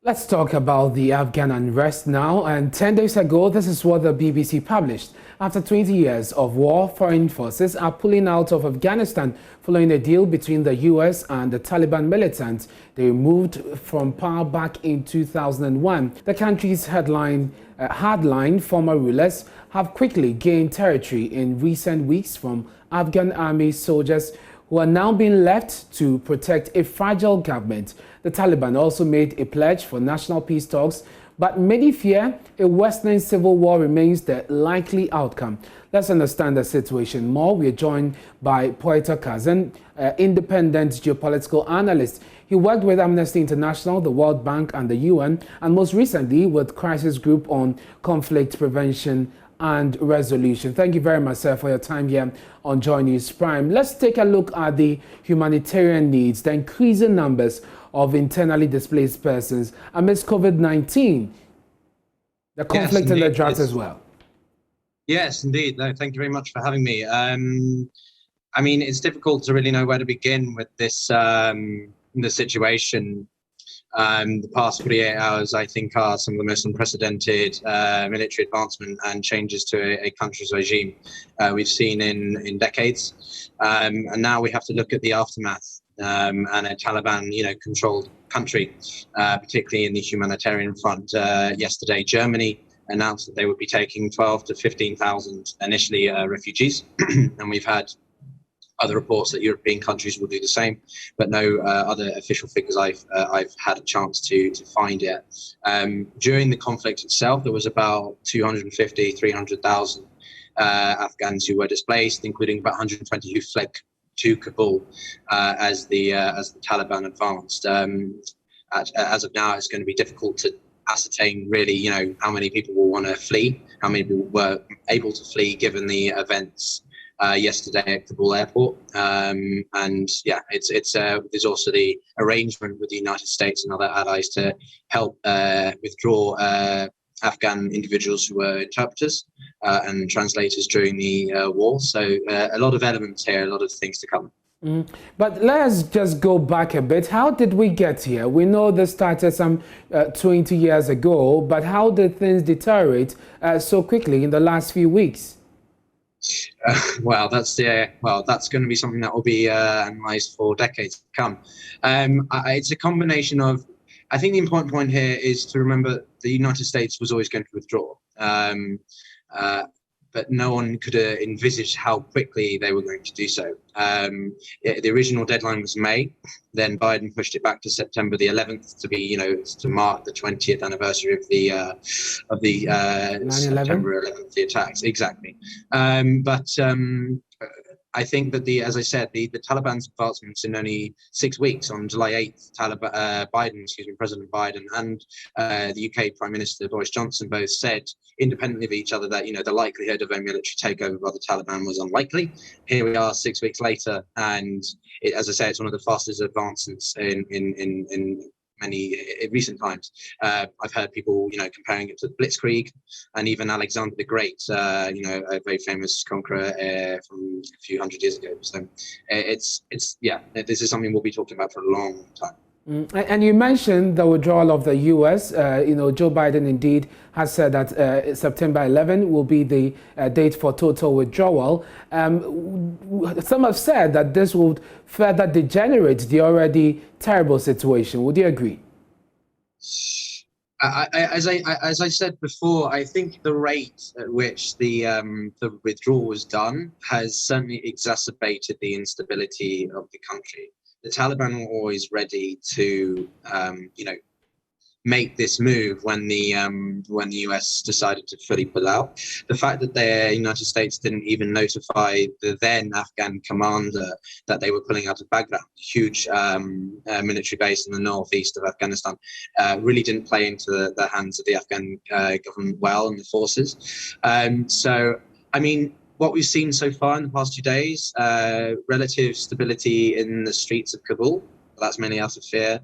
Let's talk about the Afghan unrest now. And 10 days ago, this is what the BBC published. After 20 years of war, foreign forces are pulling out of Afghanistan following a deal between the US and the Taliban militants they removed from power back in 2001. The country's hardline former rulers have quickly gained territory in recent weeks from Afghan army soldiers who are now being left to protect a fragile government. The Taliban also made a pledge for national peace talks, but many fear a worsening civil war remains the likely outcome. Let's understand the situation more. We are joined by Poeta Kazan, independent geopolitical analyst. He worked with Amnesty International, the World Bank and the UN, and most recently with Crisis Group on Conflict Prevention and Resolution. Thank you very much, sir, for your time here on Joy News Prime. Let's take a look at the humanitarian needs, the increasing numbers of internally displaced persons amidst COVID-19, the conflict and the drought as well. Yes, indeed. No, thank you very much for having me. I mean, it's difficult to really know where to begin with this the situation. The past 48 hours, I think, are some of the most unprecedented military advancement and changes to a country's regime we've seen in decades. And now we have to look at the aftermath and a Taliban, controlled country, particularly in the humanitarian front. Yesterday, Germany announced that they would be taking 12 to 15,000 initially refugees, and we've had other reports that European countries will do the same, but no other official figures I've had a chance to find yet. During the conflict itself, there was about 250, 300,000 Afghans who were displaced, including about 120 who fled to Kabul as the Taliban advanced. As of now, it's going to be difficult to ascertain really, how many people will want to flee, how many people were able to flee given the events yesterday at Kabul airport, and yeah, there's also the arrangement with the United States and other allies to help withdraw Afghan individuals who were interpreters and translators during the war. So a lot of elements here, a lot of things to come. But let's just go back a bit. How did we get here? We know this started some 20 years ago, but how did things deteriorate so quickly in the last few weeks? Well, that's going to be something that will be analysed for decades to come. It's a combination of. I think the important point here is to remember the United States was always going to withdraw, but no one could envisage how quickly they were going to do so. The original deadline was May, then Biden pushed it back to September the 11th to be, to mark the 20th anniversary of the September 11th, the attacks. Exactly. But I think that as I said, the Taliban's advancements in only 6 weeks, on July 8th, President Biden and the UK Prime Minister Boris Johnson both said independently of each other that the likelihood of a military takeover by the Taliban was unlikely. Here we are 6 weeks later, and as I say, it's one of the fastest advancements in many recent times. I've heard people, comparing it to the Blitzkrieg, and even Alexander the Great, a very famous conqueror from a few hundred years ago. So this is something we'll be talking about for a long time. And you mentioned the withdrawal of the U.S. Joe Biden indeed has said that September 11 will be the date for total withdrawal. Some have said that this would further degenerate the already terrible situation. Would you agree? As I said before, I think the rate at which the withdrawal was done has certainly exacerbated the instability of the country. The Taliban were always ready to, make this move when the US decided to fully pull out. The fact that the United States didn't even notify the then Afghan commander that they were pulling out of Baghdad, a huge military base in the northeast of Afghanistan, really didn't play into the hands of the Afghan government well and the forces. So, I mean, what we've seen so far in the past 2 days, relative stability in the streets of Kabul. That's mainly out of fear,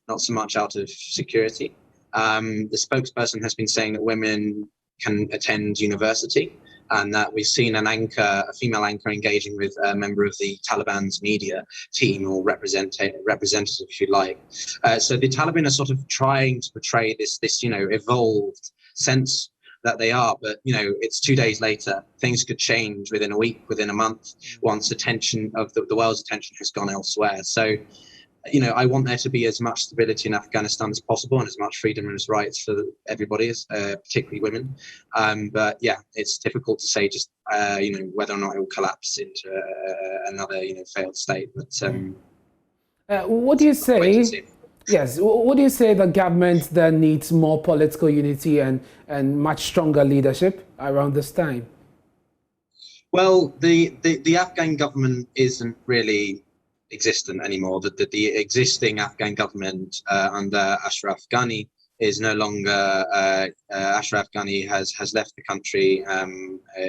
not so much out of security. The spokesperson has been saying that women can attend university, and that we've seen a female anchor, engaging with a member of the Taliban's media team, or representative, if you like. So the Taliban are sort of trying to portray this evolved sense that they are, but it's 2 days later. Things could change within a week, within a month, once attention of the world's attention has gone elsewhere. So I want there to be as much stability in Afghanistan as possible, and as much freedom and rights for everybody, particularly women. But yeah, it's difficult to say just whether or not it will collapse into another failed state. But what do you say? Yes, what do you say the government that needs more political unity and much stronger leadership around this time? Well, the Afghan government isn't really existent anymore. The existing Afghan government under Ashraf Ghani is no longer. Ashraf Ghani has left the country,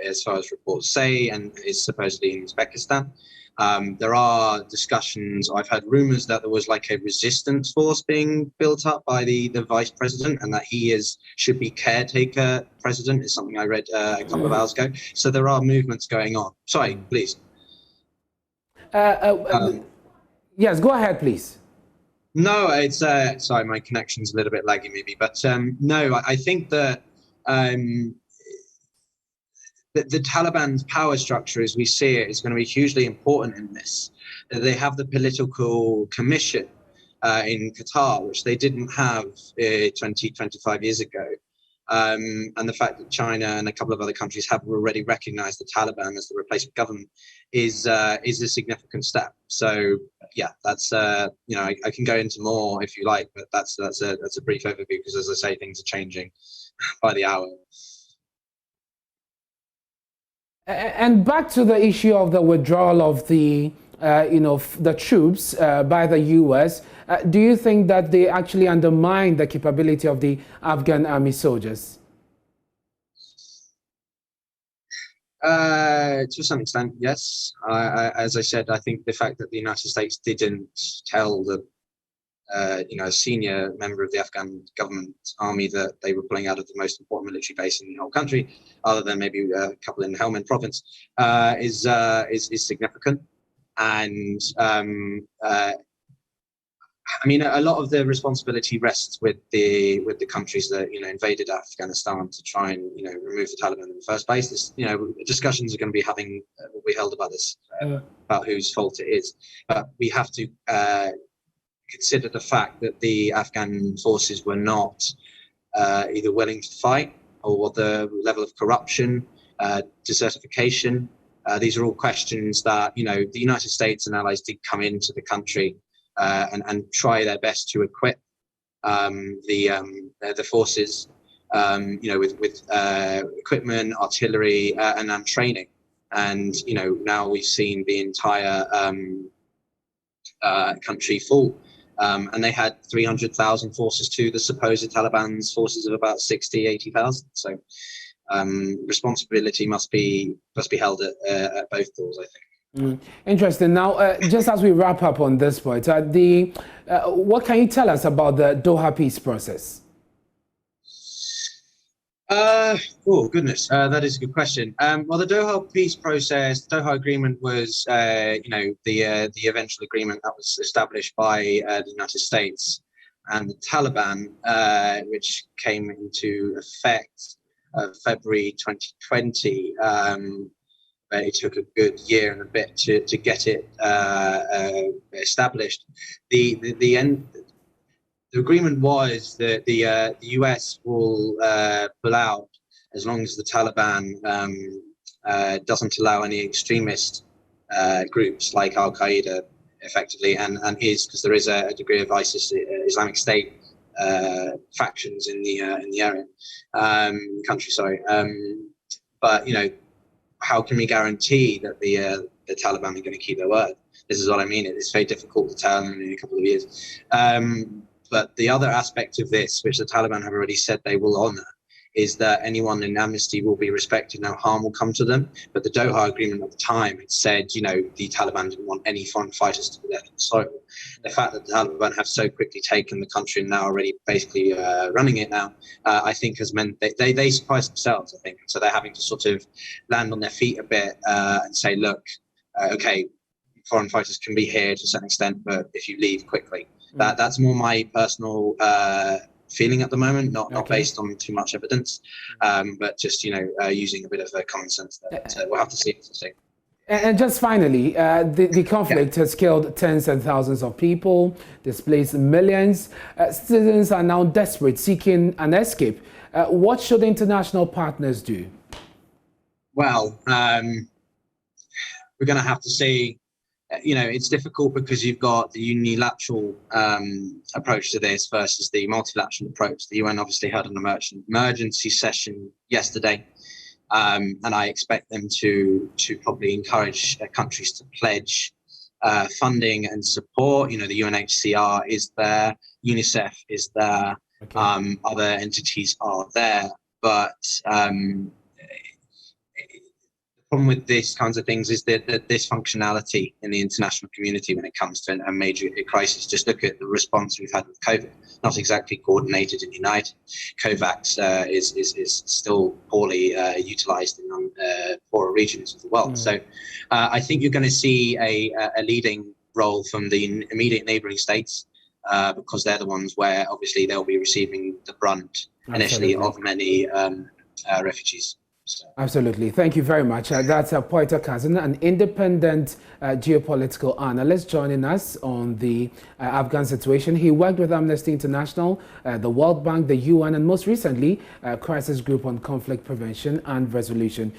as far as reports say, and is supposedly in Uzbekistan. There are discussions. I've heard rumors that there was like a resistance force being built up by the vice president, and that he should be caretaker president, is something I read a couple of hours ago. So there are movements going on. Sorry, please. Yes, go ahead, please. No, it's sorry, my connection's a little bit laggy maybe, but no, I think that the Taliban's power structure, as we see it, is going to be hugely important in this. They have the political commission in Qatar, which they didn't have 25 years ago. And the fact that China and a couple of other countries have already recognized the Taliban as the replacement government is a significant step. So yeah, that's I can go into more if you like, but that's a brief overview, because, as I say, things are changing by the hour. And back to the issue of the withdrawal of the the troops by the US, do you think that they actually undermine the capability of the Afghan army soldiers? To some extent, yes. As I said, I think the fact that the United States didn't tell the a senior member of the Afghan government army that they were pulling out of the most important military base in the whole country, other than maybe a couple in Helmand province, is significant. And I mean, a lot of the responsibility rests with the countries that invaded Afghanistan to try and remove the Taliban in the first place. This, discussions are going to be held about this, about whose fault it is. But we have to consider the fact that the Afghan forces were not either willing to fight, or the level of corruption, desertification. These are all questions that the United States and allies did come into the country and try their best to equip the forces, with equipment, artillery, and training. And now we've seen the entire country fall. And they had 300,000 forces to the supposed Taliban's forces of about 80,000. So responsibility must be held at both doors, I think. Interesting. Now, just as we wrap up on this point, what can you tell us about the Doha peace process? Oh goodness, that is a good question. Well, the Doha peace process, Doha agreement was, the eventual agreement that was established by the United States and the Taliban, which came into effect February 2020. But it took a good year and a bit to get it established. The agreement was that the US will pull out as long as the Taliban doesn't allow any extremist groups like Al Qaeda, effectively, and because there is a degree of ISIS, Islamic State factions in the area, country. Sorry, but how can we guarantee that the Taliban are going to keep their word? This is what I mean. It's very difficult to tell in a couple of years. But the other aspect of this, which the Taliban have already said they will honour, is that anyone in amnesty will be respected, no harm will come to them. But the Doha agreement at the time, it said, the Taliban didn't want any foreign fighters to be left on the soil. The fact that the Taliban have so quickly taken the country and now already basically running it now, I think has meant they surprised themselves, I think. So they're having to sort of land on their feet a bit and say, look, okay, foreign fighters can be here to a certain extent, but if you leave quickly. That's more my personal feeling at the moment, not based on too much evidence, but just using a bit of common sense there. So we'll have to see. And just finally, the conflict has killed tens and thousands of people, displaced millions. Citizens are now desperate, seeking an escape. What should international partners do? Well, we're going to have to see. It's difficult because you've got the unilateral approach to this versus the multilateral approach. The UN obviously held an emergency session yesterday, and I expect them to probably encourage countries to pledge funding and support. The UNHCR is there, UNICEF is there, other entities are there, but the problem with these kinds of things is the dysfunctionality in the international community when it comes to a major crisis. Just look at the response we've had with COVID. Not exactly coordinated and united. COVAX is still poorly utilized in poorer regions of the world. So I think you're going to see a leading role from the immediate neighboring states because they're the ones where obviously they'll be receiving the brunt initially of many refugees. Absolutely. Thank you very much. That's Poita Kazan, an independent geopolitical analyst, joining us on the Afghan situation. He worked with Amnesty International, the World Bank, the UN, and most recently, Crisis Group on Conflict Prevention and Resolution.